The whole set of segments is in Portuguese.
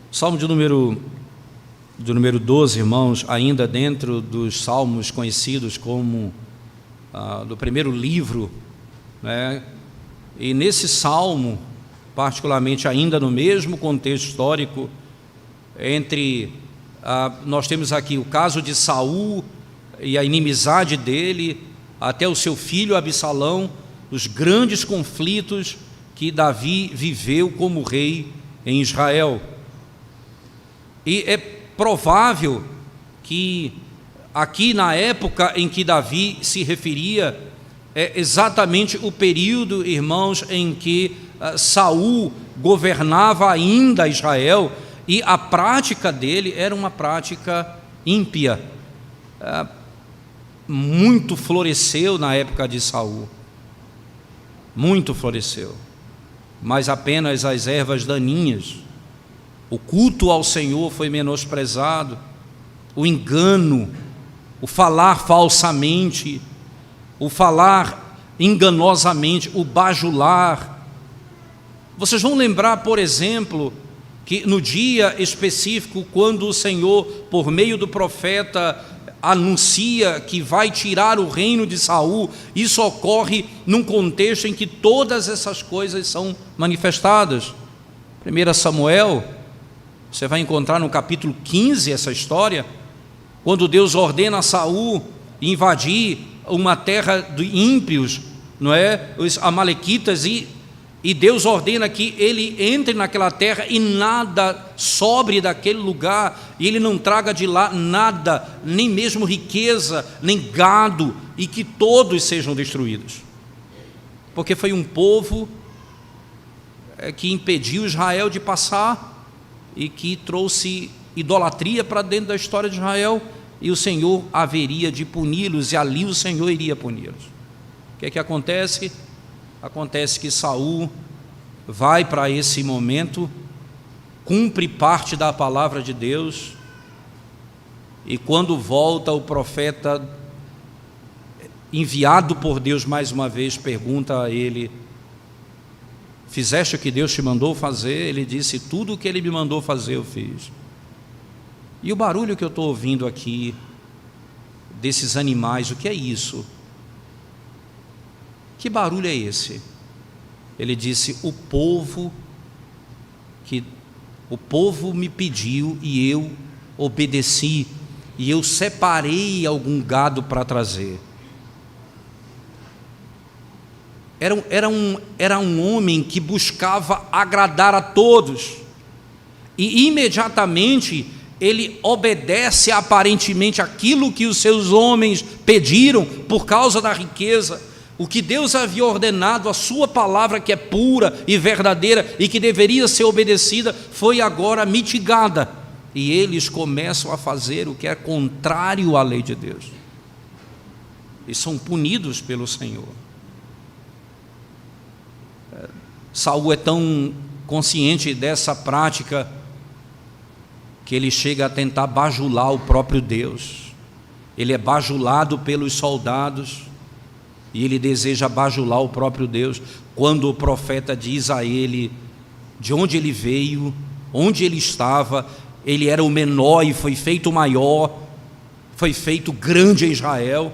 Salmo de número 12, irmãos, ainda dentro dos salmos conhecidos como do primeiro livro, né? E nesse salmo, particularmente ainda no mesmo contexto histórico, nós temos aqui o caso de Saul e a inimizade dele, até o seu filho Absalão, os grandes conflitos que Davi viveu como rei em Israel. E é provável que aqui na época em que Davi se referia, é exatamente o período, irmãos, em que Saul governava ainda Israel, e a prática dele era uma prática ímpia. Muito floresceu na época de Saul, muito floresceu, mas apenas as ervas daninhas. O culto ao Senhor foi menosprezado, o engano, o falar falsamente, o falar enganosamente, o bajular. Vocês vão lembrar, por exemplo, que no dia específico, quando o Senhor, por meio do profeta, anuncia que vai tirar o reino de Saul, isso ocorre num contexto em que todas essas coisas são manifestadas. 1 Samuel, você vai encontrar no capítulo 15 essa história, quando Deus ordena a Saul invadir uma terra de ímpios, não é? Os amalequitas, e Deus ordena que ele entre naquela terra e nada sobre daquele lugar, e ele não traga de lá nada, nem mesmo riqueza, nem gado, e que todos sejam destruídos, porque foi um povo que impediu Israel de passar e que trouxe idolatria para dentro da história de Israel, e o Senhor haveria de puni-los, e ali o Senhor iria puni-los. O que é que acontece? Acontece que Saul vai para esse momento, cumpre parte da palavra de Deus, e quando volta, o profeta enviado por Deus mais uma vez pergunta a ele: fizeste o que Deus te mandou fazer? Ele disse: tudo o que ele me mandou fazer eu fiz. E o barulho que eu estou ouvindo aqui desses animais, o que é isso? Que barulho é esse? Ele disse: o povo me pediu e eu obedeci, e eu separei algum gado para trazer. Era um homem que buscava agradar a todos, e imediatamente ele obedece aparentemente aquilo que os seus homens pediram por causa da riqueza. O que Deus havia ordenado, a sua palavra que é pura e verdadeira e que deveria ser obedecida, foi agora mitigada, e eles começam a fazer o que é contrário à lei de Deus, e são punidos pelo Senhor. Saul é tão consciente dessa prática que ele chega a tentar bajular o próprio Deus. Ele é bajulado pelos soldados e ele deseja bajular o próprio Deus, quando o profeta diz a ele de onde ele veio, onde ele estava. Ele era o menor e foi feito maior, foi feito grande em Israel,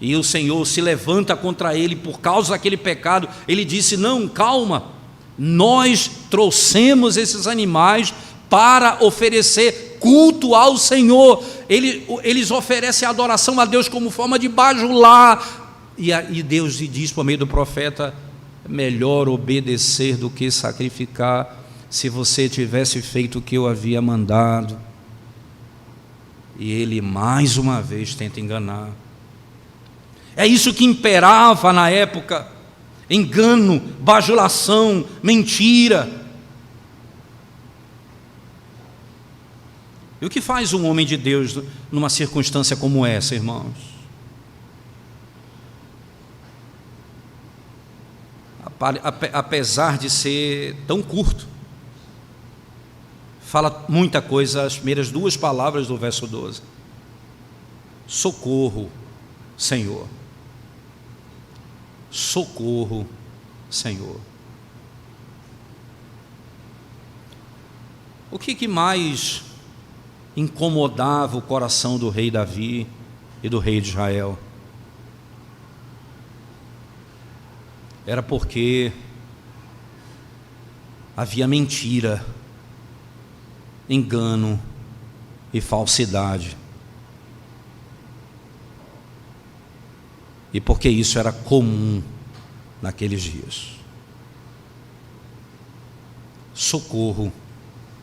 e o Senhor se levanta contra ele por causa daquele pecado. Ele disse: não, calma, nós trouxemos esses animais para oferecer culto ao Senhor. Eles oferecem adoração a Deus como forma de bajular, e Deus lhe diz por meio do profeta: melhor obedecer do que sacrificar. Se você tivesse feito o que eu havia mandado. E ele mais uma vez tenta enganar. É isso que imperava na época: engano, bajulação, mentira. E o que faz um homem de Deus numa circunstância como essa, irmãos? Apesar de ser tão curto, fala muita coisa, as primeiras duas palavras do verso 12: socorro, Senhor. Socorro, Senhor. O que mais incomodava o coração do rei Davi e do rei de Israel? Era porque havia mentira, engano e falsidade. E porque isso era comum naqueles dias. Socorro,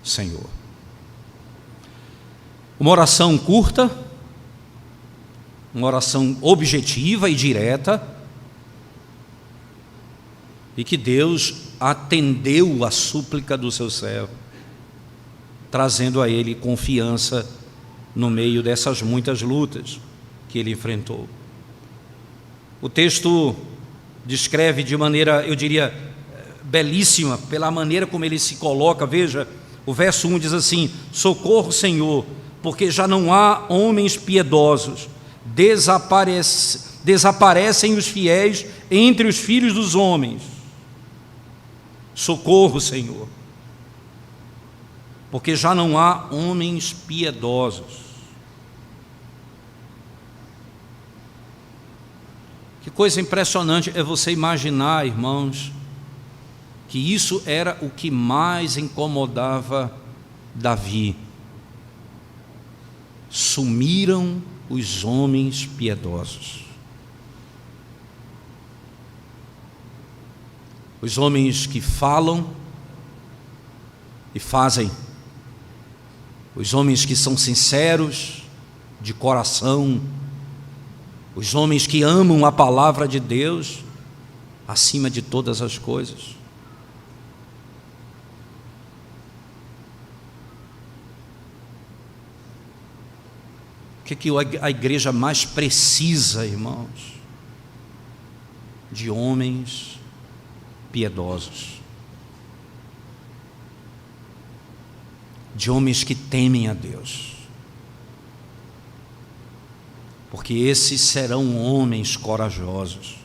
Senhor. Uma oração curta, uma oração objetiva e direta, e que Deus atendeu a súplica do seu servo, trazendo a ele confiança no meio dessas muitas lutas que ele enfrentou. O texto descreve de maneira, eu diria, belíssima, pela maneira como ele se coloca. Veja, o verso 1 diz assim: socorro, Senhor, porque já não há homens piedosos, desaparecem os fiéis entre os filhos dos homens. Socorro, Senhor, porque já não há homens piedosos. Que coisa impressionante é você imaginar, irmãos, que isso era o que mais incomodava Davi. Sumiram os homens piedosos. Os homens que falam e fazem. Os homens que são sinceros de coração. Os homens que amam a palavra de Deus acima de todas as coisas. O que a igreja mais precisa, irmãos? De homens piedosos. De homens que temem a Deus. Porque esses serão homens corajosos.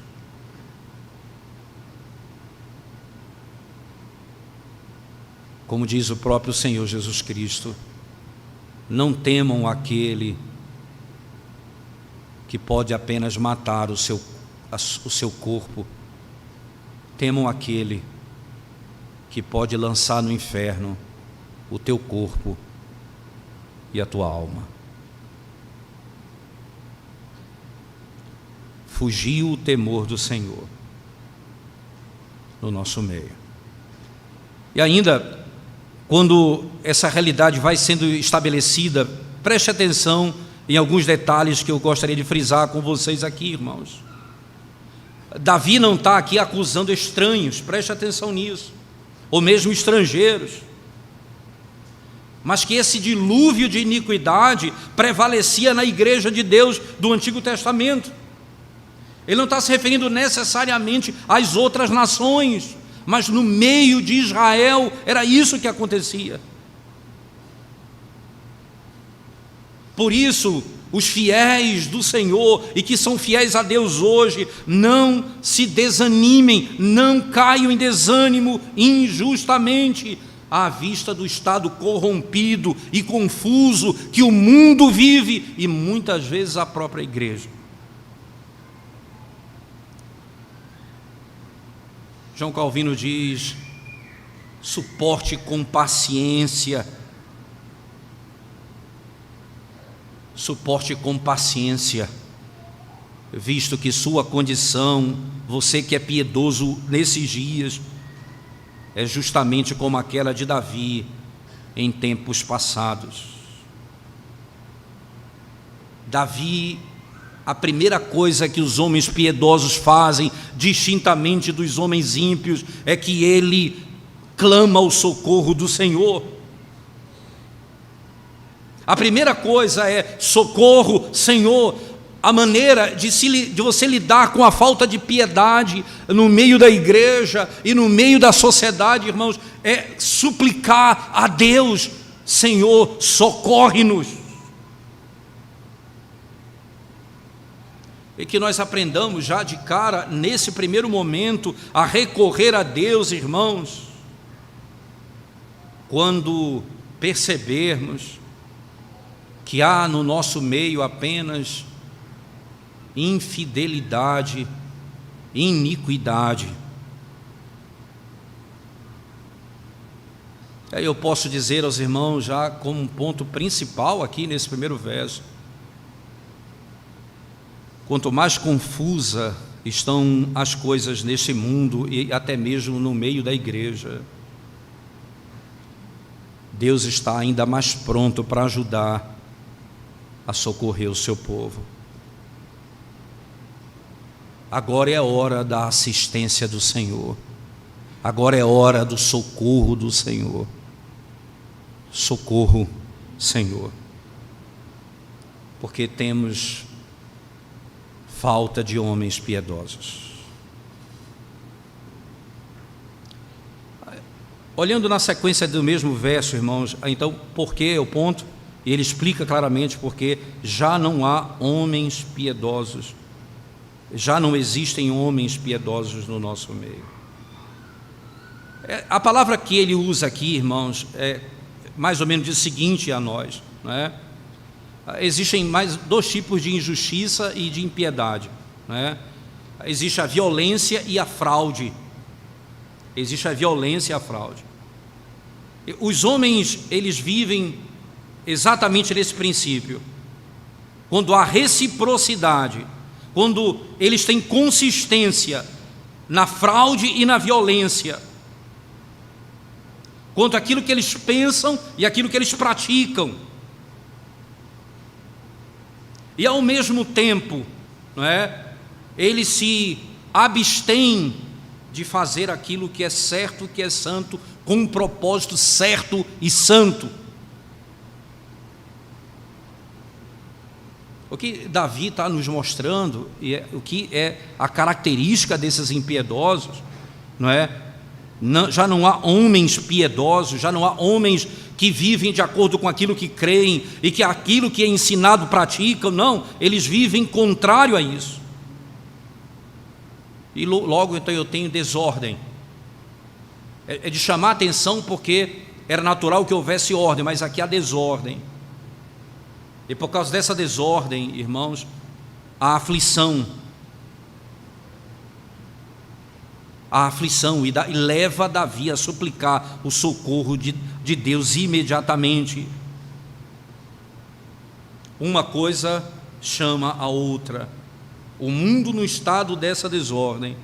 Como diz o próprio Senhor Jesus Cristo, não temam aquele que pode apenas matar o seu corpo, temam aquele que pode lançar no inferno o teu corpo e a tua alma. Fugiu o temor do Senhor no nosso meio. E ainda, quando essa realidade vai sendo estabelecida, preste atenção em alguns detalhes que eu gostaria de frisar com vocês aqui, irmãos. Davi não está aqui acusando estranhos, preste atenção nisso, ou mesmo estrangeiros, mas que esse dilúvio de iniquidade prevalecia na igreja de Deus do Antigo Testamento. Ele não está se referindo necessariamente às outras nações, mas no meio de Israel era isso que acontecia. Por isso, os fiéis do Senhor e que são fiéis a Deus hoje, não se desanimem, não caiam em desânimo injustamente, à vista do estado corrompido e confuso que o mundo vive e muitas vezes a própria igreja. João Calvino diz: suporte com paciência. Suporte com paciência, visto que sua condição, você que é piedoso nesses dias, é justamente como aquela de Davi em tempos passados. Davi, a primeira coisa que os homens piedosos fazem, distintamente dos homens ímpios, é que ele clama o socorro do Senhor. A primeira coisa é socorro, Senhor. A maneira de você lidar com a falta de piedade no meio da igreja e no meio da sociedade, irmãos, é suplicar a Deus: Senhor, socorre-nos. E que nós aprendamos já de cara, nesse primeiro momento, a recorrer a Deus, irmãos, quando percebermos que há no nosso meio apenas infidelidade, iniquidade. Aí eu posso dizer aos irmãos, já como um ponto principal aqui nesse primeiro verso, quanto mais confusa estão as coisas nesse mundo e até mesmo no meio da igreja, Deus está ainda mais pronto para ajudar a socorrer o seu povo. Agora é a hora da assistência do Senhor. Agora é hora do socorro do Senhor. Socorro, Senhor. Porque temos falta de homens piedosos. Olhando na sequência do mesmo verso, irmãos, então, por que é o ponto? E ele explica claramente porque já não há homens piedosos, já não existem homens piedosos no nosso meio. A palavra que ele usa aqui, irmãos, é mais ou menos o seguinte a nós, não é? Existem mais dois tipos de injustiça e de impiedade, não é? Existe a violência e a fraude. Existe a violência e a fraude. Os homens, eles vivem exatamente nesse princípio. Quando há reciprocidade, quando eles têm consistência na fraude e na violência, quanto àquilo que eles pensam e aquilo que eles praticam, e ao mesmo tempo, não é, eles se abstêm de fazer aquilo que é certo, que é santo, com um propósito certo e santo. O que Davi está nos mostrando, e o que é a característica desses impiedosos, não é? Já não há homens piedosos, já não há homens que vivem de acordo com aquilo que creem e que aquilo que é ensinado praticam, não, eles vivem contrário a isso. E logo então eu tenho desordem. É de chamar a atenção porque era natural que houvesse ordem, mas aqui há desordem. E por causa dessa desordem, irmãos, há aflição. A aflição e leva Davi a suplicar o socorro de Deus imediatamente. Uma coisa chama a outra. O mundo no estado dessa desordem,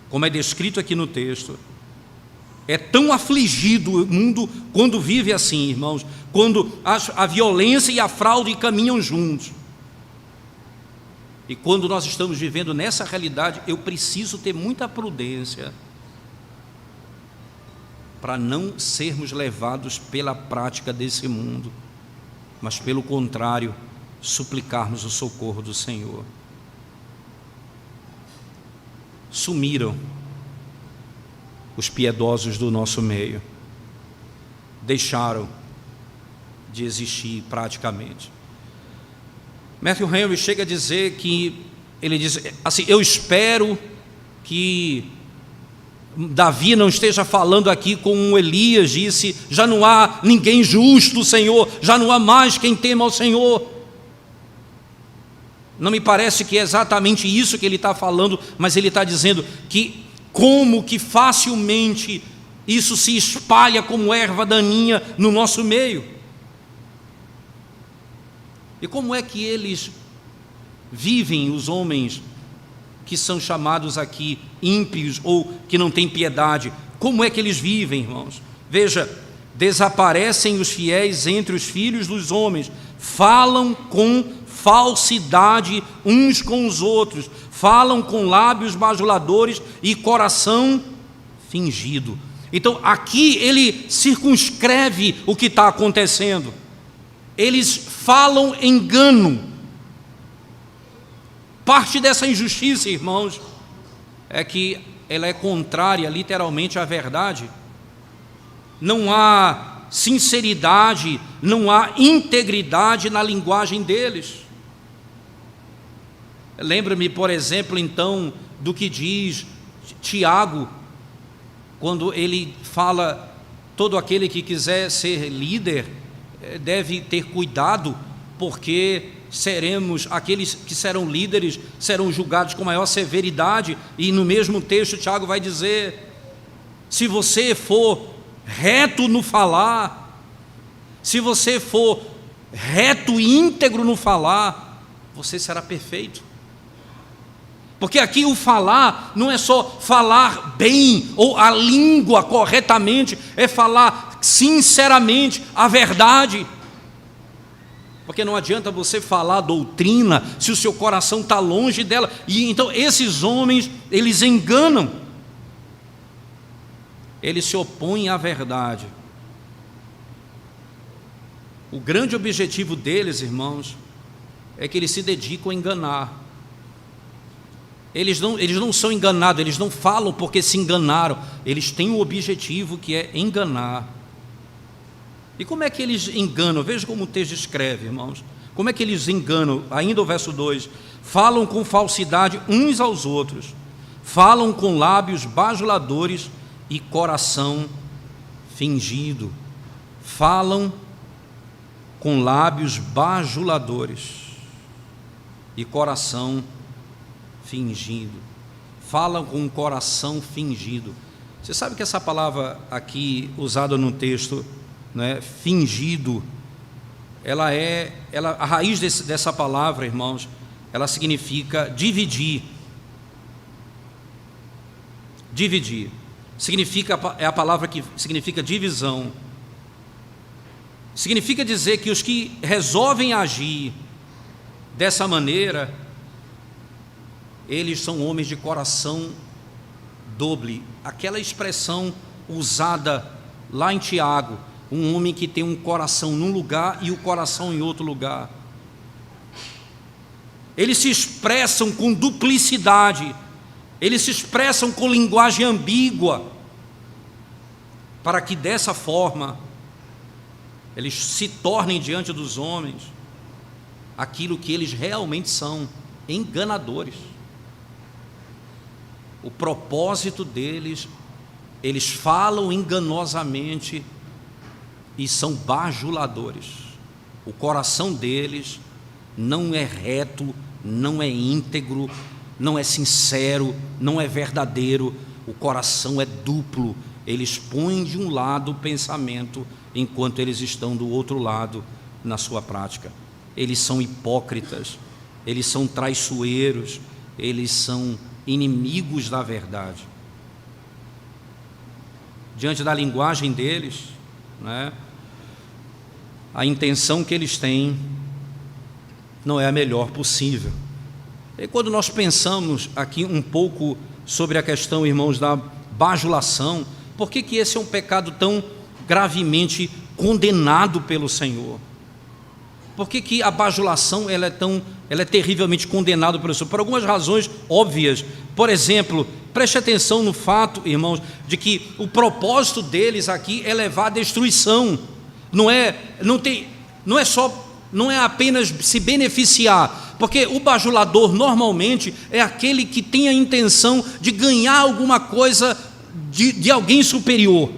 como é descrito aqui no texto, é tão afligido o mundo quando vive assim, irmãos, quando a violência e a fraude caminham juntos. E quando nós estamos vivendo nessa realidade, eu preciso ter muita prudência para não sermos levados pela prática desse mundo, mas pelo contrário, suplicarmos o socorro do Senhor. Sumiram os piedosos do nosso meio, deixaram de existir praticamente. Matthew Henry chega a dizer que, ele diz assim, eu espero que Davi não esteja falando aqui como Elias disse, já não há ninguém justo, Senhor, já não há mais quem tema ao Senhor. Não me parece que é exatamente isso que ele está falando, mas ele está dizendo que como que facilmente isso se espalha como erva daninha no nosso meio. E como é que eles vivem, os homens que são chamados aqui ímpios ou que não têm piedade? Como é que eles vivem, irmãos? Veja, desaparecem os fiéis entre os filhos dos homens, falam com falsidade uns com os outros, falam com lábios bajuladores e coração fingido. Então aqui ele circunscreve o que está acontecendo. Eles falam engano. Parte dessa injustiça, irmãos, é que ela é contrária literalmente à verdade. Não há sinceridade, não há integridade na linguagem deles. Lembra-me, por exemplo, então, do que diz Tiago, quando ele fala todo aquele que quiser ser líder deve ter cuidado, porque aqueles que serão líderes serão julgados com maior severidade. E no mesmo texto Tiago vai dizer: se você for reto no falar, se você for reto e íntegro no falar, você será perfeito. Porque aqui o falar não é só falar bem ou a língua corretamente, é falar sinceramente a verdade. Porque não adianta você falar doutrina se o seu coração está longe dela. E então esses homens, eles enganam, eles se opõem à verdade. O grande objetivo deles, irmãos, é que eles se dedicam a enganar. Eles não são enganados, eles não falam porque se enganaram, eles têm um objetivo que é enganar. E como é que eles enganam? Veja como o texto escreve, irmãos. Como é que eles enganam? Ainda o verso 2: falam com falsidade uns aos outros, falam com lábios bajuladores e coração fingido. Falam com lábios bajuladores e coração fingido. Falam com um coração fingido. Você sabe que essa palavra aqui usada no texto, né, fingido, a raiz dessa palavra, irmãos, ela significa dividir. Dividir é a palavra que significa divisão. Significa dizer que os que resolvem agir dessa maneira, eles são homens de coração doble. Aquela expressão usada lá em Tiago, um homem que tem um coração num lugar e o coração em outro lugar. Eles se expressam com duplicidade, eles se expressam com linguagem ambígua, para que dessa forma eles se tornem diante dos homens aquilo que eles realmente são: enganadores. O propósito deles, eles falam enganosamente e são bajuladores. O coração deles não é reto, não é íntegro, não é sincero, não é verdadeiro. O coração é duplo. Eles põem de um lado o pensamento, enquanto eles estão do outro lado na sua prática. Eles são hipócritas, eles são traiçoeiros, eles são inimigos da verdade. Diante da linguagem deles, né, a intenção que eles têm não é a melhor possível. E quando nós pensamos aqui um pouco sobre a questão, irmãos, da bajulação, por que esse é um pecado tão gravemente condenado pelo Senhor? Por que a bajulação ela é terrivelmente condenada pelo Senhor? Por algumas razões óbvias. Por exemplo, preste atenção no fato, irmãos, de que o propósito deles aqui é levar à destruição. Não é apenas se beneficiar, porque o bajulador normalmente é aquele que tem a intenção de ganhar alguma coisa de alguém superior.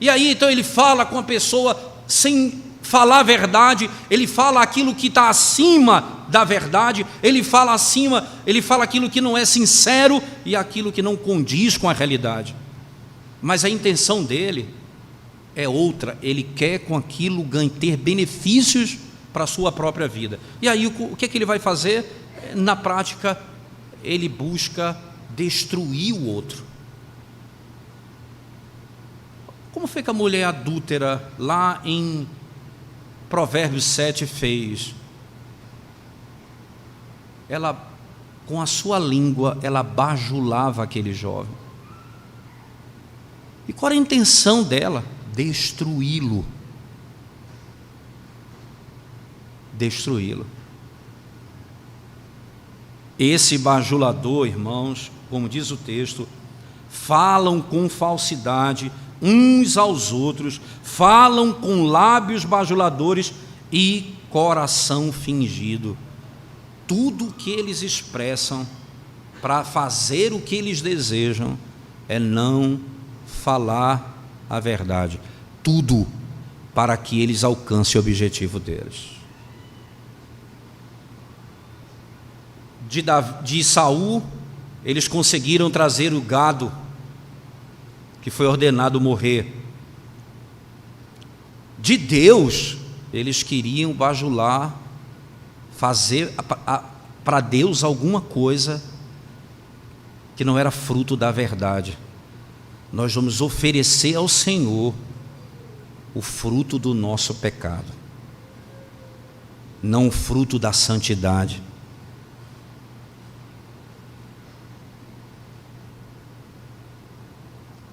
E aí então ele fala com a pessoa sem falar a verdade, ele fala aquilo que está acima da verdade, ele fala aquilo que não é sincero e aquilo que não condiz com a realidade. Mas a intenção dele é outra, ele quer com aquilo ter benefícios para a sua própria vida. E aí o que ele vai fazer? Na prática, ele busca destruir o outro. Como foi que a mulher adúltera lá em Provérbios 7 fez? Ela, com a sua língua, ela bajulava aquele jovem. E qual era a intenção dela? Destruí-lo. Destruí-lo. Esse bajulador, irmãos, como diz o texto, falam com falsidade uns aos outros, falam com lábios bajuladores e coração fingido. Tudo que eles expressam para fazer o que eles desejam é não falar a verdade, tudo para que eles alcancem o objetivo deles. De Saul, eles conseguiram trazer o gado que foi ordenado morrer. De Deus, eles queriam bajular, fazer para Deus alguma coisa que não era fruto da verdade. Nós vamos oferecer ao Senhor o fruto do nosso pecado, não o fruto da santidade.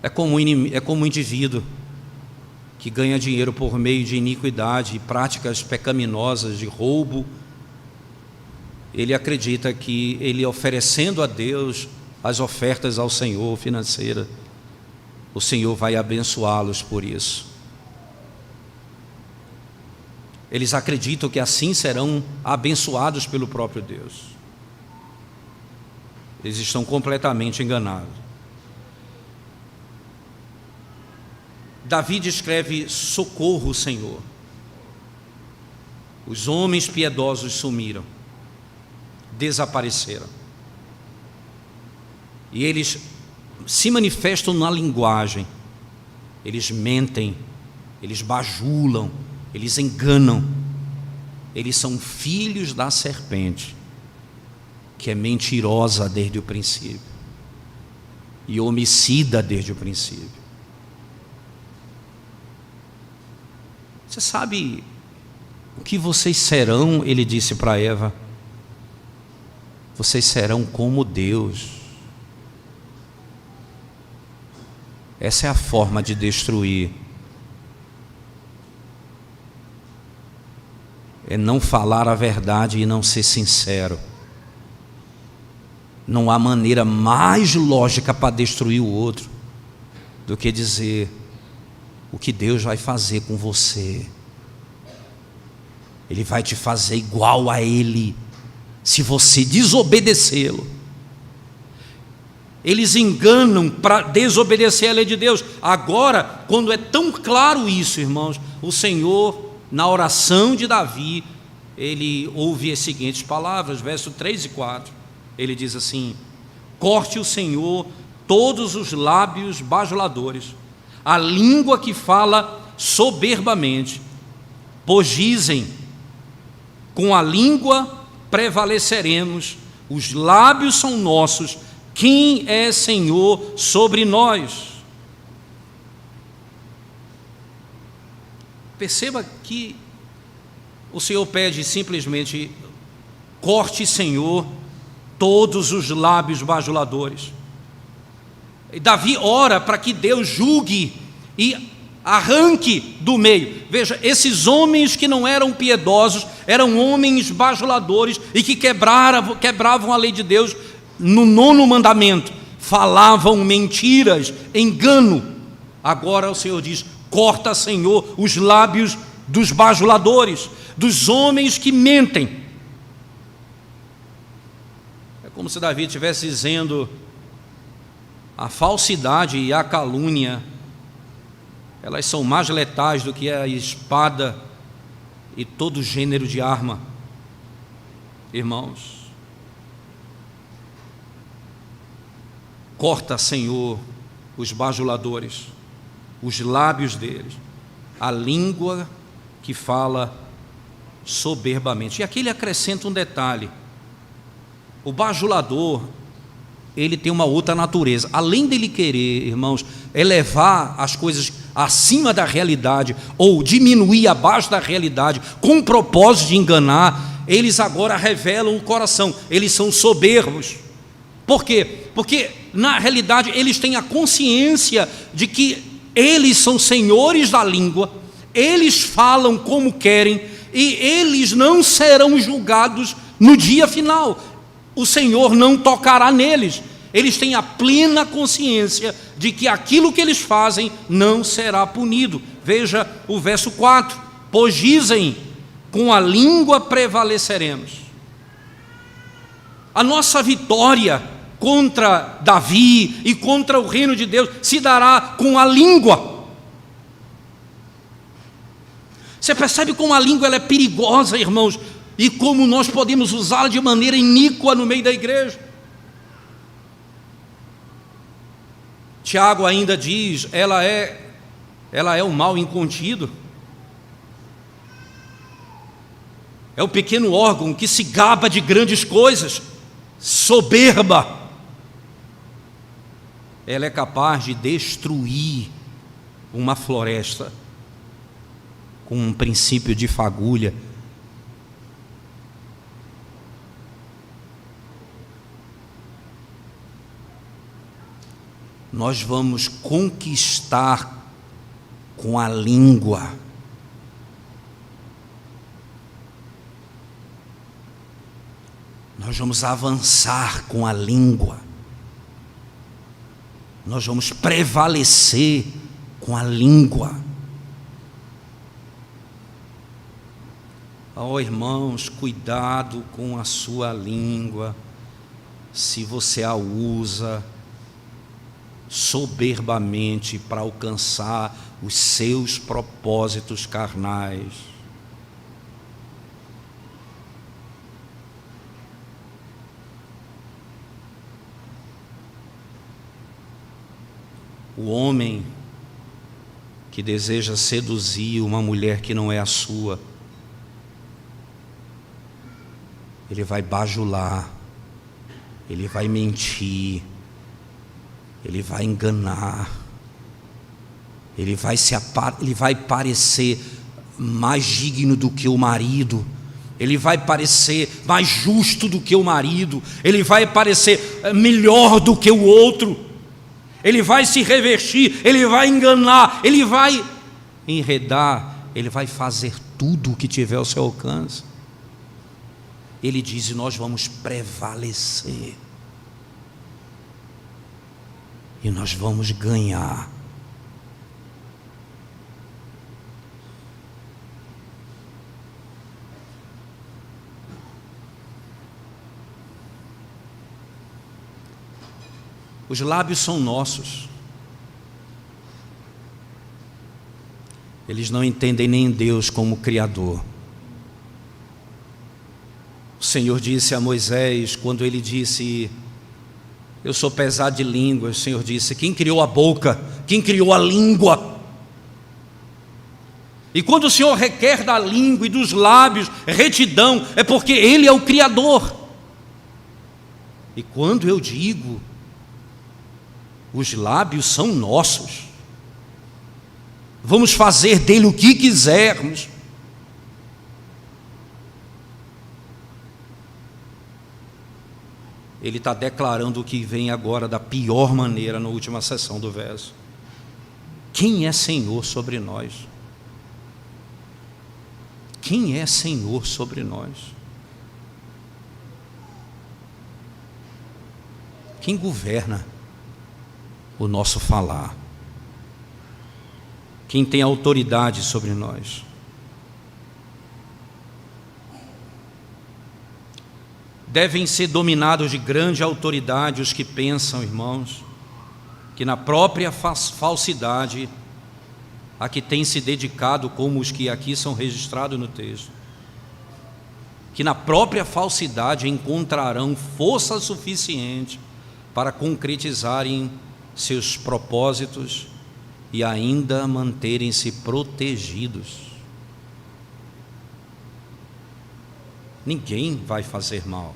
É como um indivíduo que ganha dinheiro por meio de iniquidade e práticas pecaminosas, de roubo. Ele acredita que ele oferecendo a Deus as ofertas ao Senhor financeira, o Senhor vai abençoá-los por isso. Eles acreditam que assim serão abençoados pelo próprio Deus. Eles estão completamente enganados. Davi descreve: socorro, Senhor. Os homens piedosos sumiram, desapareceram. E eles se manifestam na linguagem, eles mentem, eles bajulam, eles enganam. Eles são filhos da serpente, que é mentirosa desde o princípio e homicida desde o princípio. Você sabe o que vocês serão? Ele disse para Eva: vocês serão como Deus. Essa é a forma de destruir. É não falar a verdade e não ser sincero. Não há maneira mais lógica para destruir o outro do que dizer o que Deus vai fazer com você. Ele vai te fazer igual a Ele, se você desobedecê-lo. Eles enganam para desobedecer a lei de Deus. Agora, quando é tão claro isso, irmãos, o Senhor, na oração de Davi, ele ouve as seguintes palavras, versos 3 e 4. Ele diz assim: corte o Senhor todos os lábios bajuladores, a língua que fala soberbamente, pois dizem: com a língua prevaleceremos, os lábios são nossos, quem é Senhor sobre nós? Perceba que o Senhor pede simplesmente: corte, Senhor, todos os lábios bajuladores. E Davi ora para que Deus julgue e arranque do meio. Veja, esses homens que não eram piedosos, eram homens bajuladores e que quebravam a lei de Deus. No 9º mandamento, falavam mentiras, engano. Agora o Senhor diz: corta, Senhor, os lábios dos bajuladores, dos homens que mentem. É como se Davi estivesse dizendo: a falsidade e a calúnia, elas são mais letais do que a espada e todo gênero de arma. Irmãos, corta, Senhor, os bajuladores, os lábios deles, a língua que fala soberbamente. E aqui ele acrescenta um detalhe: o bajulador, ele tem uma outra natureza. Além dele querer, irmãos, elevar as coisas acima da realidade ou diminuir abaixo da realidade com o propósito de enganar, eles agora revelam o coração. Eles são soberbos. Por quê? Porque na realidade eles têm a consciência de que eles são senhores da língua, eles falam como querem e eles não serão julgados no dia final. O Senhor não tocará neles. Eles têm a plena consciência de que aquilo que eles fazem não será punido. Veja o verso 4: pois dizem, com a língua prevaleceremos. A nossa vitória contra Davi e contra o reino de Deus se dará com a língua. Você percebe como a língua ela é perigosa, irmãos, e como nós podemos usá-la de maneira iníqua no meio da igreja. Tiago ainda diz, ela é o mal incontido. É o pequeno órgão que se gaba de grandes coisas, soberba. Ela é capaz de destruir uma floresta com um princípio de fagulha. Nós vamos conquistar com a língua. Nós vamos avançar com a língua. Nós vamos prevalecer com a língua. Oh, irmãos, cuidado com a sua língua, se você a usa soberbamente para alcançar os seus propósitos carnais. O homem que deseja seduzir uma mulher que não é a sua, ele vai bajular, ele vai mentir, ele vai enganar, ele vai parecer mais digno do que o marido, ele vai parecer mais justo do que o marido, ele vai parecer melhor do que o outro, ele vai se revestir, ele vai enganar, ele vai enredar, ele vai fazer tudo o que tiver ao seu alcance. Ele diz, e nós vamos prevalecer. E nós vamos ganhar. Os lábios são nossos. Eles não entendem nem Deus como Criador. O Senhor disse a Moisés, quando ele disse, eu sou pesado de língua, o Senhor disse, quem criou a boca? Quem criou a língua? E quando o Senhor requer da língua e dos lábios retidão, é porque Ele é o Criador. E quando eu digo, os lábios são nossos, vamos fazer dele o que quisermos. Ele está declarando o que vem agora da pior maneira na última seção do verso. Quem é Senhor sobre nós? Quem é Senhor sobre nós? Quem governa o nosso falar? Quem tem autoridade sobre nós? Devem ser dominados de grande autoridade os que pensam, irmãos, que na própria falsidade a que têm se dedicado, como os que aqui são registrados no texto, que na própria falsidade encontrarão força suficiente para concretizarem seus propósitos e ainda manterem-se protegidos. Ninguém vai fazer mal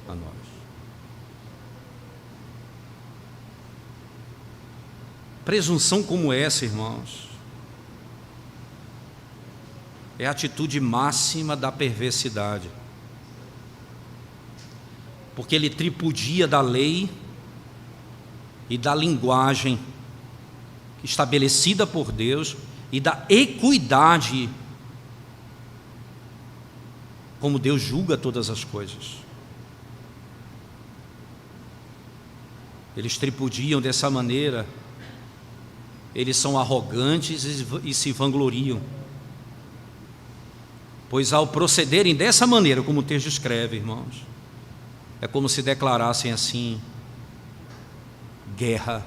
a nós. Presunção como essa, irmãos, é a atitude máxima da perversidade, porque ele tripudia da lei e da linguagem estabelecida por Deus e da equidade como Deus julga todas as coisas. Eles tripudiam dessa maneira, eles são arrogantes e se vangloriam, pois ao procederem dessa maneira, como o texto escreve, irmãos, é como se declarassem assim, guerra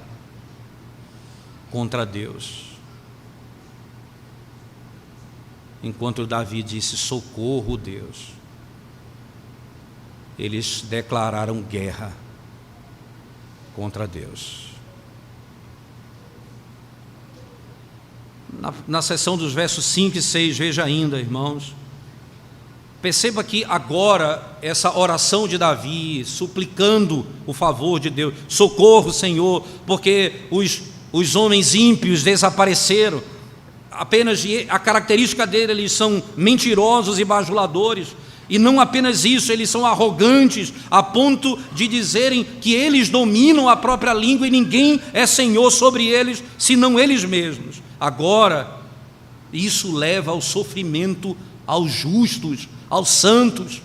contra Deus. enquanto Davi disse: socorro, Deus, eles declararam guerra contra Deus. Na seção dos versos 5 e 6, veja ainda, irmãos, perceba que agora essa oração de Davi, suplicando o favor de Deus: socorro, Senhor, porque os homens ímpios desapareceram. Apenas a característica deles, eles são mentirosos e bajuladores. E não apenas isso, eles são arrogantes a ponto de dizerem que eles dominam a própria língua e ninguém é senhor sobre eles, senão eles mesmos. Agora, isso leva ao sofrimento aos justos, aos santos.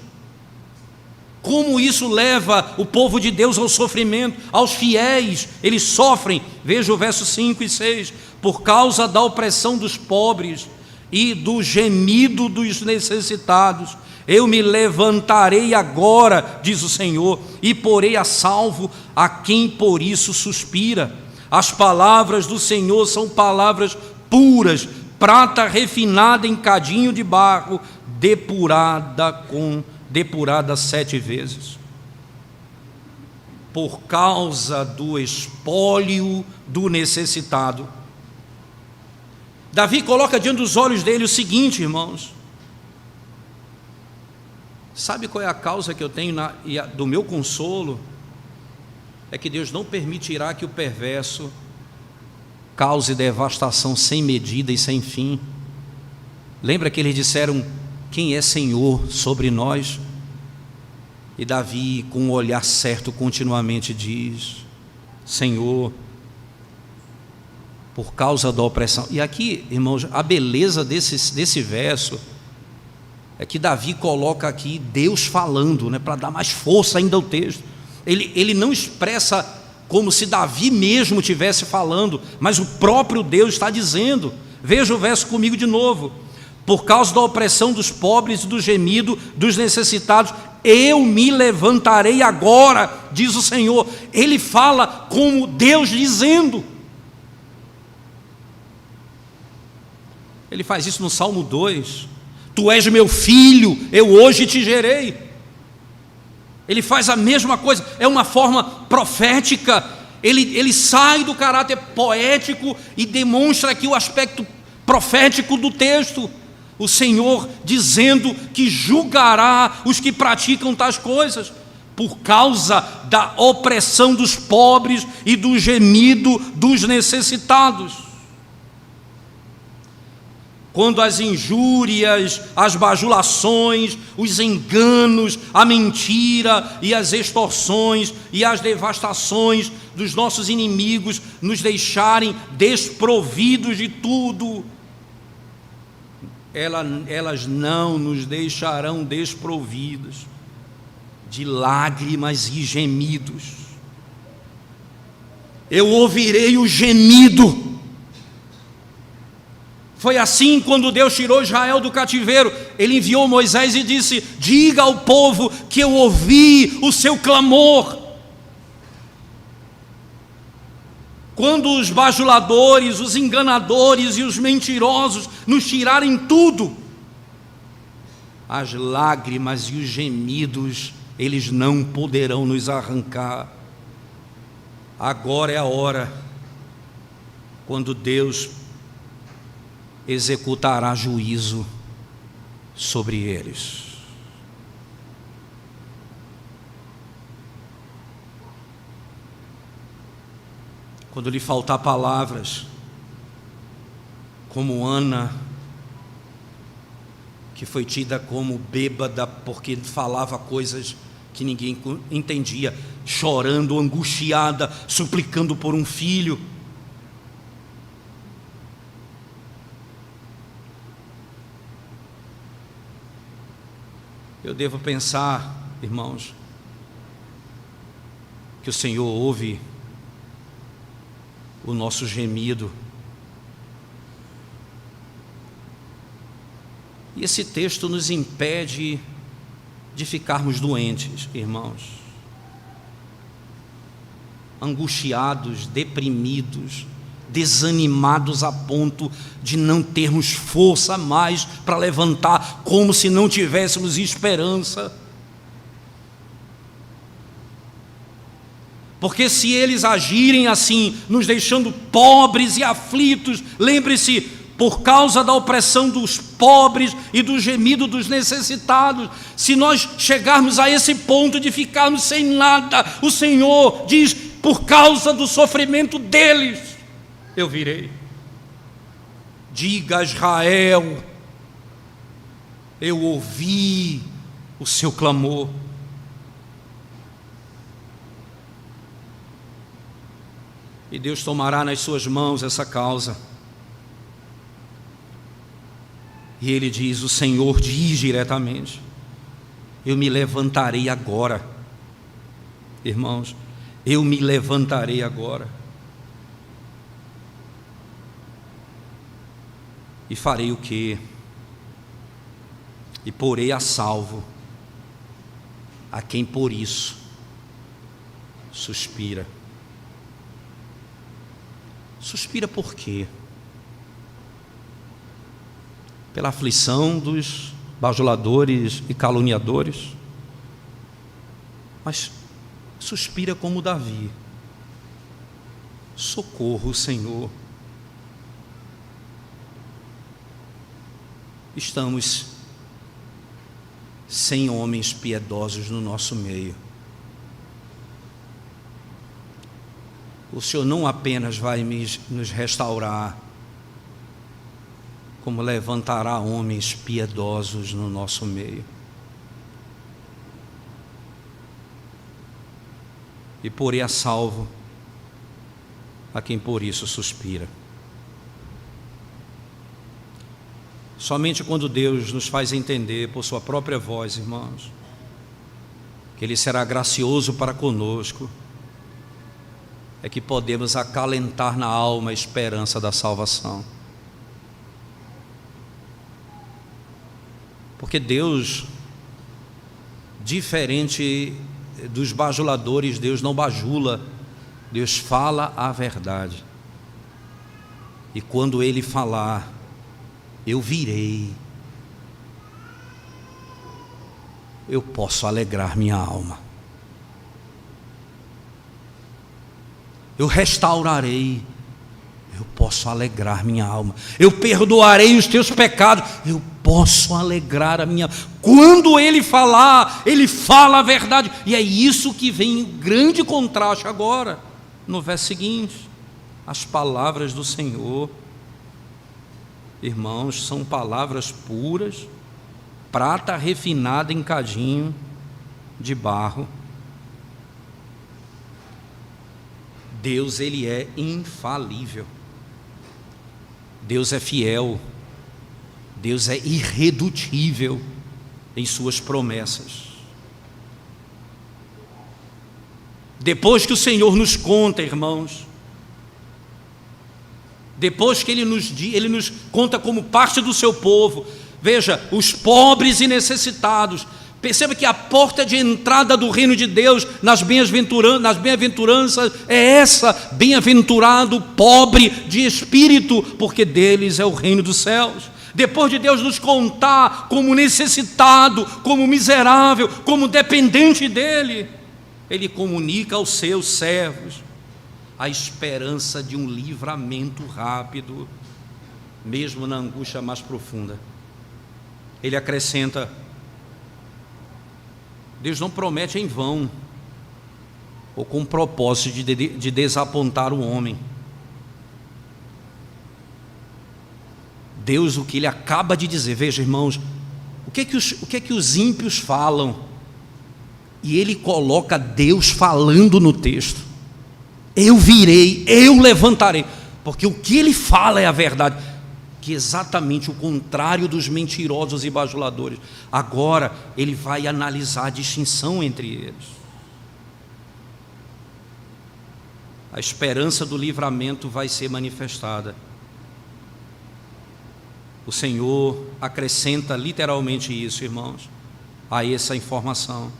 Como isso leva o povo de Deus ao sofrimento? Aos fiéis, eles sofrem. Veja o verso 5 e 6. Por causa da opressão dos pobres e do gemido dos necessitados, eu me levantarei agora, diz o Senhor, e porei a salvo a quem por isso suspira. As palavras do Senhor são palavras puras, prata refinada em cadinho de barro, depurada 7 vezes. Por causa do espólio do necessitado. Davi coloca diante dos olhos dele o seguinte, irmãos: sabe qual é a causa que eu tenho do meu consolo? É que Deus não permitirá que o perverso cause devastação sem medida e sem fim. Lembra que eles disseram: quem é Senhor sobre nós? E Davi, com o olhar certo, continuamente diz: Senhor, por causa da opressão. E aqui, irmãos, a beleza desse verso é que Davi coloca aqui Deus falando, né, para dar mais força ainda ao texto. Ele não expressa como se Davi mesmo estivesse falando, mas o próprio Deus está dizendo. Veja o verso comigo de novo: por causa da opressão dos pobres e do gemido dos necessitados, eu me levantarei agora, diz o Senhor. Ele fala como Deus dizendo. Ele faz isso no Salmo 2. Tu és meu filho, eu hoje te gerei. Ele faz a mesma coisa, é uma forma profética. Ele sai do caráter poético e demonstra aqui o aspecto profético do texto. O Senhor dizendo que julgará os que praticam tais coisas, por causa da opressão dos pobres e do gemido dos necessitados. Quando as injúrias, as bajulações, os enganos, a mentira e as extorsões e as devastações dos nossos inimigos nos deixarem desprovidos de tudo, elas não nos deixarão desprovidos de lágrimas e gemidos. Eu ouvirei o gemido. Foi assim quando Deus tirou Israel do cativeiro. Ele enviou Moisés e disse: diga ao povo que eu ouvi o seu clamor. Quando os bajuladores, os enganadores e os mentirosos nos tirarem tudo, as lágrimas e os gemidos eles não poderão nos arrancar. Agora é a hora quando Deus executará juízo sobre eles. Quando lhe faltar palavras, como Ana, que foi tida como bêbada porque falava coisas que ninguém entendia, chorando, angustiada, suplicando por um filho. Eu devo pensar, irmãos, que o Senhor ouve o nosso gemido. E esse texto nos impede de ficarmos doentes, irmãos, angustiados, deprimidos, desanimados a ponto de não termos força mais para levantar, como se não tivéssemos esperança. Porque se eles agirem assim, nos deixando pobres e aflitos, lembre-se, por causa da opressão dos pobres e do gemido dos necessitados, se nós chegarmos a esse ponto de ficarmos sem nada, o Senhor diz, por causa do sofrimento deles, eu virei. Diga a Israel, eu ouvi o seu clamor. E Deus tomará nas suas mãos essa causa. E Ele diz, o Senhor diz diretamente, eu me levantarei agora. Irmãos, eu me levantarei agora. E farei o quê? E porei a salvo a quem por isso suspira. Suspira por quê? Pela aflição dos bajuladores e caluniadores? Mas suspira como Davi. Socorro, Senhor. Estamos sem homens piedosos no nosso meio. O Senhor não apenas vai nos restaurar, como levantará homens piedosos no nosso meio. E porei a salvo a quem por isso suspira. Somente quando Deus nos faz entender por sua própria voz, irmãos, que Ele será gracioso para conosco, é que podemos acalentar na alma a esperança da salvação. Porque Deus, diferente dos bajuladores, Deus não bajula, Deus fala a verdade. E quando Ele falar, eu virei, eu posso alegrar minha alma. Eu restaurarei, eu posso alegrar minha alma. Eu perdoarei os teus pecados, eu posso alegrar a minha. Quando Ele falar, Ele fala a verdade. E é isso que vem em grande contraste agora, no verso seguinte. As palavras do Senhor, irmãos, são palavras puras, prata refinada em cadinho de barro. Deus, Ele é infalível. Deus é fiel. Deus é irredutível em suas promessas. Depois que o Senhor nos conta, irmãos, depois que Ele nos conta como parte do seu povo, veja, os pobres e necessitados, perceba que a porta de entrada do reino de Deus nas bem-aventuranças é essa: bem-aventurado o pobre de espírito, porque deles é o reino dos céus. Depois de Deus nos contar como necessitado, como miserável, como dependente dEle, Ele comunica aos seus servos a esperança de um livramento rápido, mesmo na angústia mais profunda. Ele acrescenta: Deus não promete em vão, ou com o propósito de desapontar o homem. Deus, o que Ele acaba de dizer, veja, irmãos, o que é que os ímpios falam? E Ele coloca Deus falando no texto. Eu virei, eu levantarei, porque o que Ele fala é a verdade, que é exatamente o contrário dos mentirosos e bajuladores. Agora Ele vai analisar a distinção entre eles. A esperança do livramento vai ser manifestada. O Senhor acrescenta literalmente isso, irmãos, a essa informação.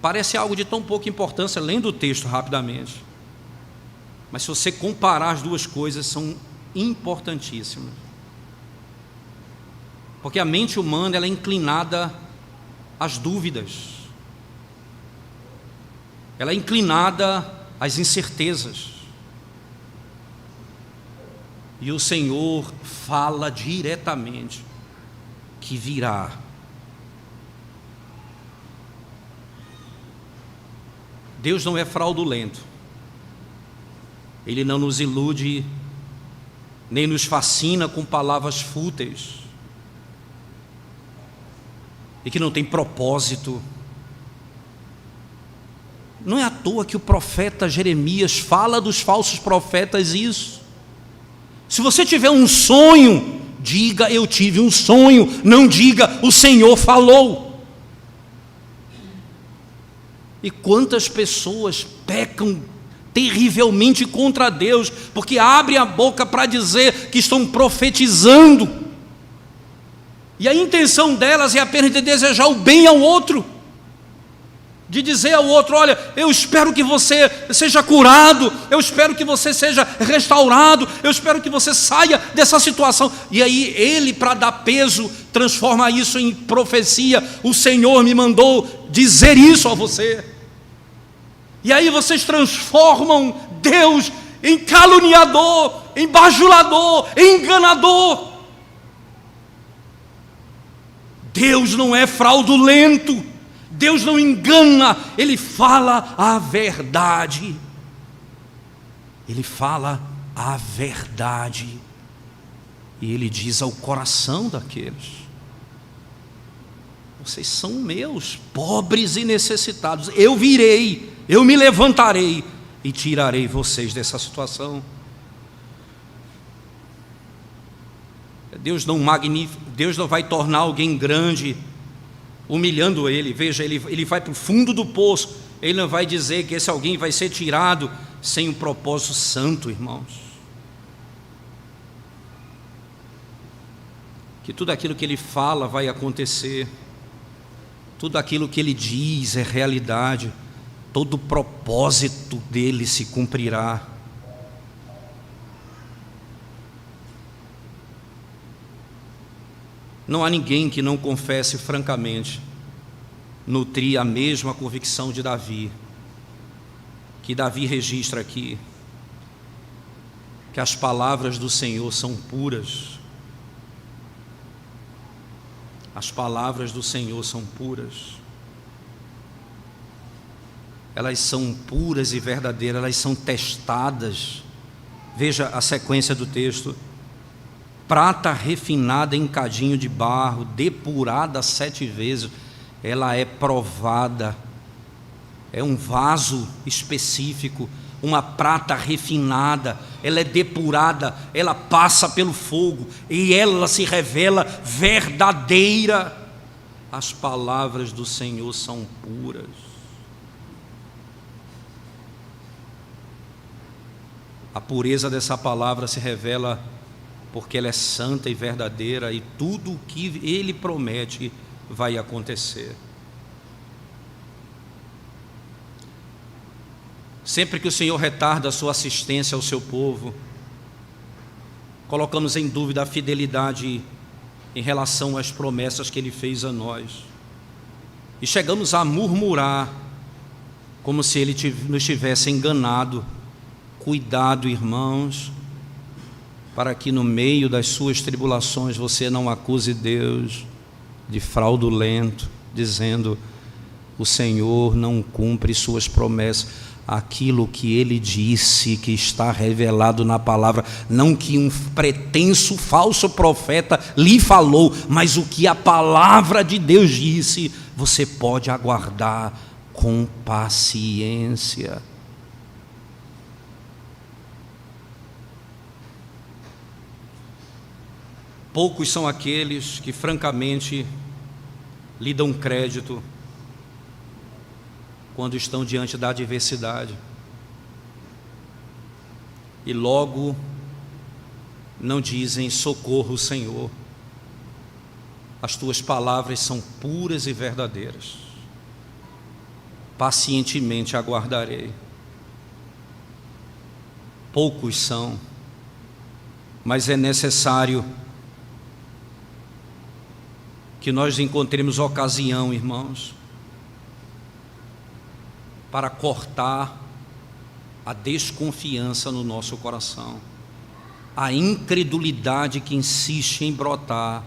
Parece algo de tão pouca importância, lendo o texto rapidamente. Mas se você comparar as duas coisas, são importantíssimas. Porque a mente humana ela é inclinada às dúvidas. Ela é inclinada às incertezas. E o Senhor fala diretamente que virá. Deus não é fraudulento. Ele não nos ilude, nem nos fascina com palavras fúteis e que não tem propósito. Não é à toa que o profeta Jeremias fala dos falsos profetas isso. Se você tiver um sonho, diga eu tive um sonho, não diga o Senhor falou. E quantas pessoas pecam terrivelmente contra Deus, porque abrem a boca para dizer que estão profetizando, e a intenção delas é apenas de desejar o bem ao outro, de dizer ao outro: olha, eu espero que você seja curado, eu espero que você seja restaurado, eu espero que você saia dessa situação. E aí ele, para dar peso, transforma isso em profecia: o Senhor me mandou dizer isso a você. E aí vocês transformam Deus em caluniador, em bajulador, em enganador. Deus não é fraudulento, Deus não engana, Ele fala a verdade. Ele fala a verdade. E Ele diz ao coração daqueles: vocês são meus, pobres e necessitados. Eu virei, eu me levantarei e tirarei vocês dessa situação. Deus não vai tornar alguém grande humilhando ele. Veja, ele vai para o fundo do poço. Ele não vai dizer que esse alguém vai ser tirado sem um propósito santo, irmãos. Que tudo aquilo que ele fala vai acontecer. Tudo aquilo que ele diz é realidade. Todo o propósito dele se cumprirá. Não há ninguém que não confesse francamente nutrir a mesma convicção de Davi, que Davi registra aqui, que as palavras do Senhor são puras. As palavras do Senhor são puras. Elas são puras e verdadeiras, elas são testadas. Veja a sequência do texto: prata refinada em cadinho de barro, depurada 7 vezes, ela é provada. É um vaso específico, uma prata refinada, ela é depurada, ela passa pelo fogo e ela se revela verdadeira. As palavras do Senhor são puras. A pureza dessa palavra se revela porque ela é santa e verdadeira, e tudo o que Ele promete vai acontecer. Sempre que o Senhor retarda a sua assistência ao seu povo, colocamos em dúvida a fidelidade em relação às promessas que Ele fez a nós, e chegamos a murmurar, como se Ele nos tivesse enganado. Cuidado, irmãos, para que no meio das suas tribulações você não acuse Deus de fraudulento, dizendo: o Senhor não cumpre suas promessas. Aquilo que Ele disse, que está revelado na palavra, não que um pretenso falso profeta lhe falou, mas o que a palavra de Deus disse, você pode aguardar com paciência. Poucos são aqueles que francamente lhe dão crédito quando estão diante da adversidade e logo não dizem: socorro, Senhor. As tuas palavras são puras e verdadeiras. Pacientemente aguardarei. poucos são, mas é necessário que nós encontremos ocasião, irmãos, para cortar a desconfiança no nosso coração, a incredulidade que insiste em brotar,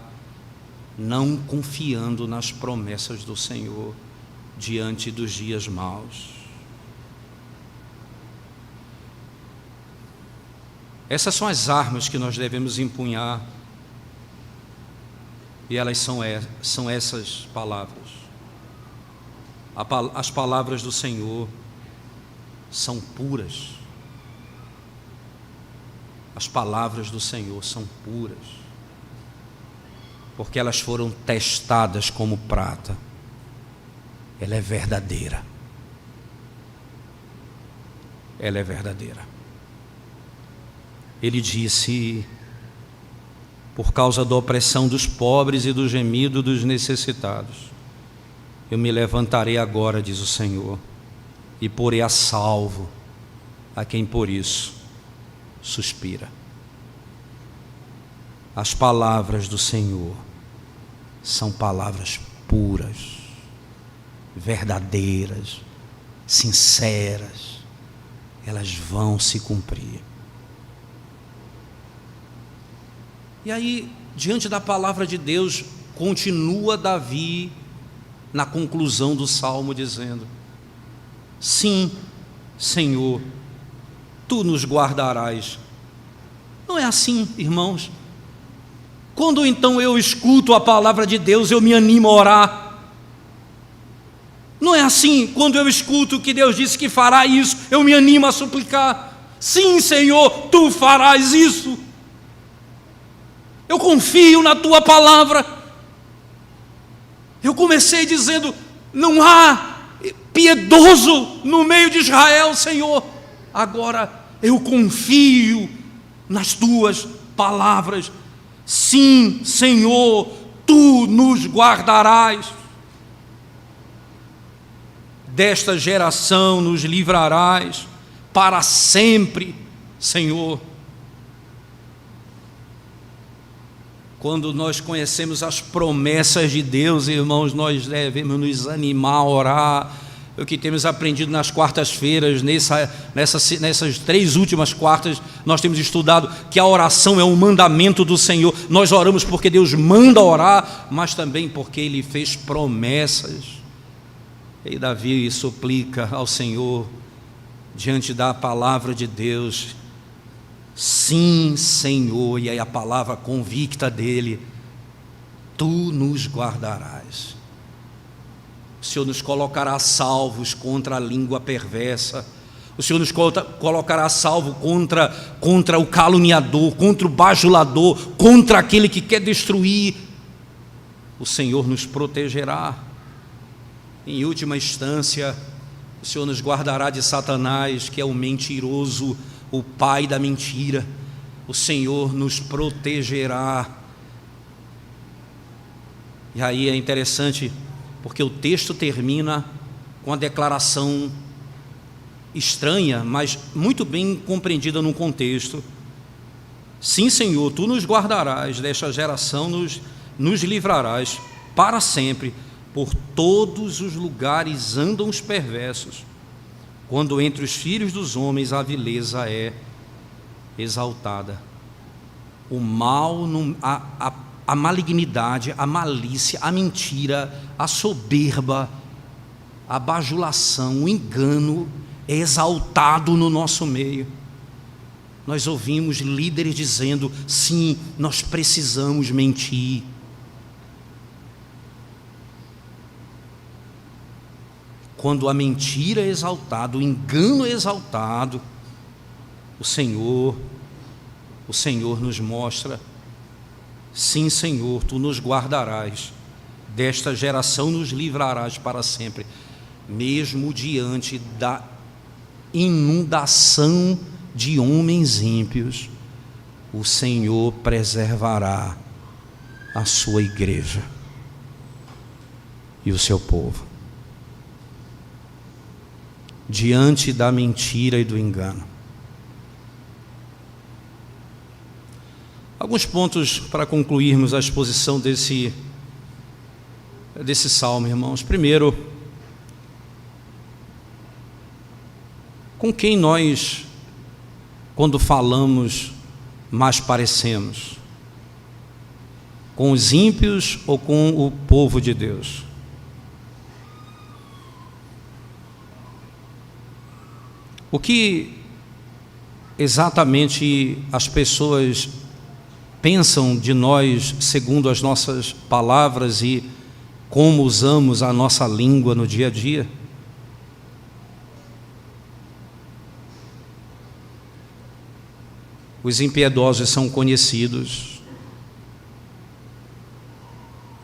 não confiando nas promessas do Senhor diante dos dias maus. Essas são as armas que nós devemos empunhar, e elas são essas palavras. As palavras do Senhor são puras. As palavras do Senhor são puras, porque elas foram testadas como prata. Ela é verdadeira. Ela é verdadeira. Ele disse: por causa da opressão dos pobres e do gemido dos necessitados, eu me levantarei agora, diz o Senhor, e porei a salvo a quem por isso suspira. As palavras do Senhor são palavras puras, verdadeiras, sinceras. Elas vão se cumprir. E aí, diante da palavra de Deus, continua Davi na conclusão do salmo dizendo: sim, Senhor, tu nos guardarás. Não é assim, irmãos? Quando então eu escuto a palavra de Deus, eu me animo a orar. Não é assim, quando eu escuto que Deus disse que fará isso, eu me animo a suplicar: sim, Senhor, tu farás isso. Eu confio na tua palavra. Eu comecei dizendo: não há piedoso no meio de Israel, Senhor. Agora eu confio nas tuas palavras. Sim, Senhor, tu nos guardarás. Desta geração nos livrarás para sempre, Senhor. Quando nós conhecemos as promessas de Deus, irmãos, nós devemos nos animar a orar. O que temos aprendido nas quartas-feiras, nessas 3 últimas quartas, nós temos estudado que a oração é um mandamento do Senhor. Nós oramos porque Deus manda orar, mas também porque Ele fez promessas. E Davi suplica ao Senhor, diante da palavra de Deus: sim, Senhor, e aí a palavra convicta dele: tu nos guardarás. O Senhor nos colocará salvos contra a língua perversa. O Senhor nos colocará salvo contra o caluniador, contra o bajulador, contra aquele que quer destruir. O Senhor nos protegerá. Em última instância, o Senhor nos guardará de Satanás, que é o mentiroso, o pai da mentira. O Senhor nos protegerá. E aí é interessante, porque o texto termina com a declaração estranha, mas muito bem compreendida no contexto: sim, Senhor, tu nos guardarás, desta geração nos livrarás para sempre. Por todos os lugares andam os perversos, quando entre os filhos dos homens a vileza é exaltada. O mal, a malignidade, a malícia, a mentira, a soberba, a bajulação, o engano é exaltado no nosso meio. Nós ouvimos líderes dizendo: sim, nós precisamos mentir. Quando a mentira é exaltada, o engano é exaltado, o Senhor nos mostra: sim, Senhor, tu nos guardarás, desta geração nos livrarás para sempre, mesmo diante da inundação de homens ímpios, o Senhor preservará a sua igreja e o seu povo. Diante da mentira e do engano, Alguns pontos para concluirmos a exposição desse salmo, irmãos. Primeiro, com quem nós, quando falamos, mais parecemos? Com os ímpios ou com o povo de Deus? O que exatamente as pessoas pensam de nós segundo as nossas palavras e como usamos a nossa língua no dia a dia? Os impiedosos são conhecidos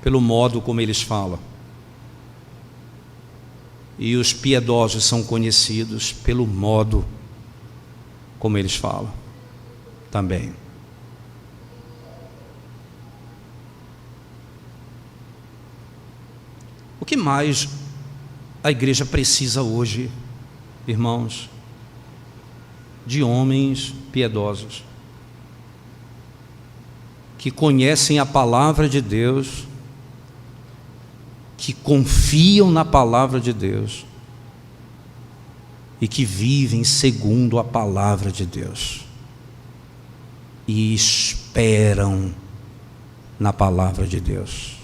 pelo modo como eles falam, e os piedosos são conhecidos pelo modo como eles falam também. O que mais a igreja precisa hoje, irmãos? De homens piedosos, que conhecem a palavra de Deus, que confiam na palavra de Deus e que vivem segundo a palavra de Deus e esperam na palavra de Deus.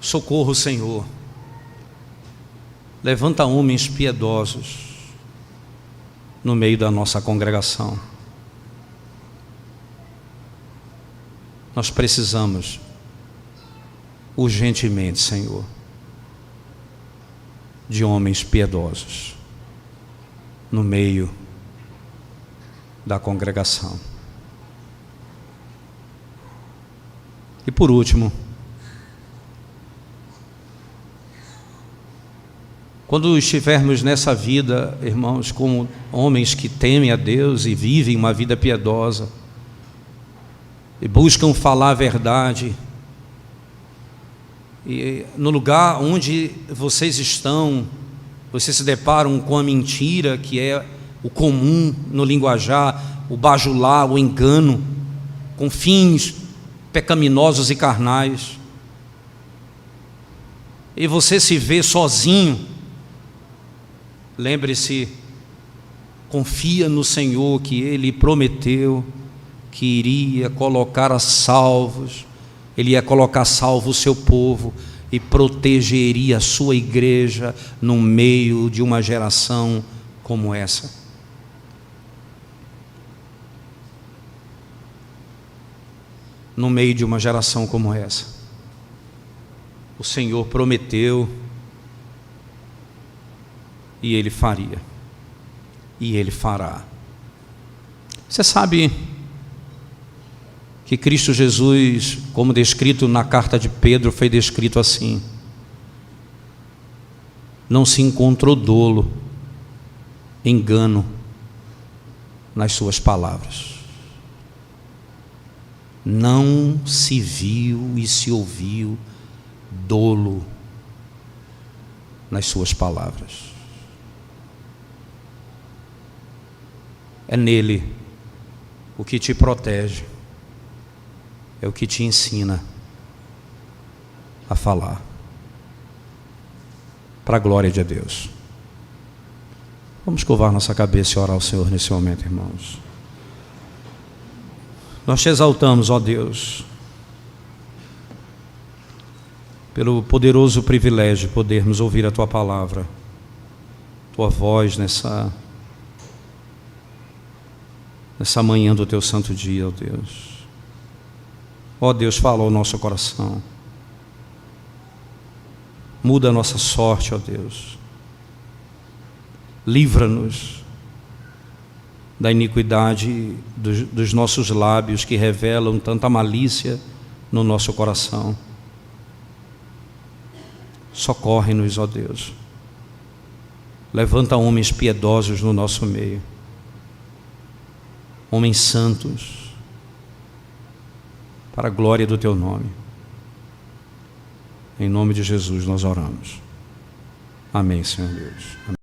Socorro, Senhor. Levanta homens piedosos no meio da nossa congregação. Nós precisamos urgentemente, Senhor, de homens piedosos no meio da congregação. E por último, quando estivermos nessa vida, irmãos, como homens que temem a Deus e vivem uma vida piedosa e buscam falar a verdade, e no lugar onde vocês estão, vocês se deparam com a mentira, que é o comum no linguajar, o bajular, o engano, com fins pecaminosos e carnais, e você se vê sozinho, lembre-se, confia no Senhor, que Ele prometeu que iria colocar a salvos, Ele ia colocar a salvo o seu povo e protegeria a sua igreja no meio de uma geração como essa. No meio de uma geração como essa, o Senhor prometeu, e Ele faria, e Ele fará. Você sabe que Cristo Jesus, como descrito na carta de Pedro, foi descrito assim: não se encontrou dolo, engano nas suas palavras. Não se viu e se ouviu dolo nas suas palavras. É nele o que te protege, é o que te ensina a falar, para a glória de Deus. Vamos curvar nossa cabeça e orar ao Senhor nesse momento, irmãos. Nós te exaltamos, ó Deus, pelo poderoso privilégio de podermos ouvir a Tua palavra, Tua voz nessa manhã do Teu santo dia, ó Deus. Ó Deus, fala ao nosso coração, muda a nossa sorte, ó Deus, livra-nos da iniquidade dos nossos lábios, que revelam tanta malícia no nosso coração. Socorre-nos, ó Deus, levanta homens piedosos no nosso meio, homens santos, para a glória do Teu nome. Em nome de Jesus nós oramos. Amém, Senhor Deus. Amém.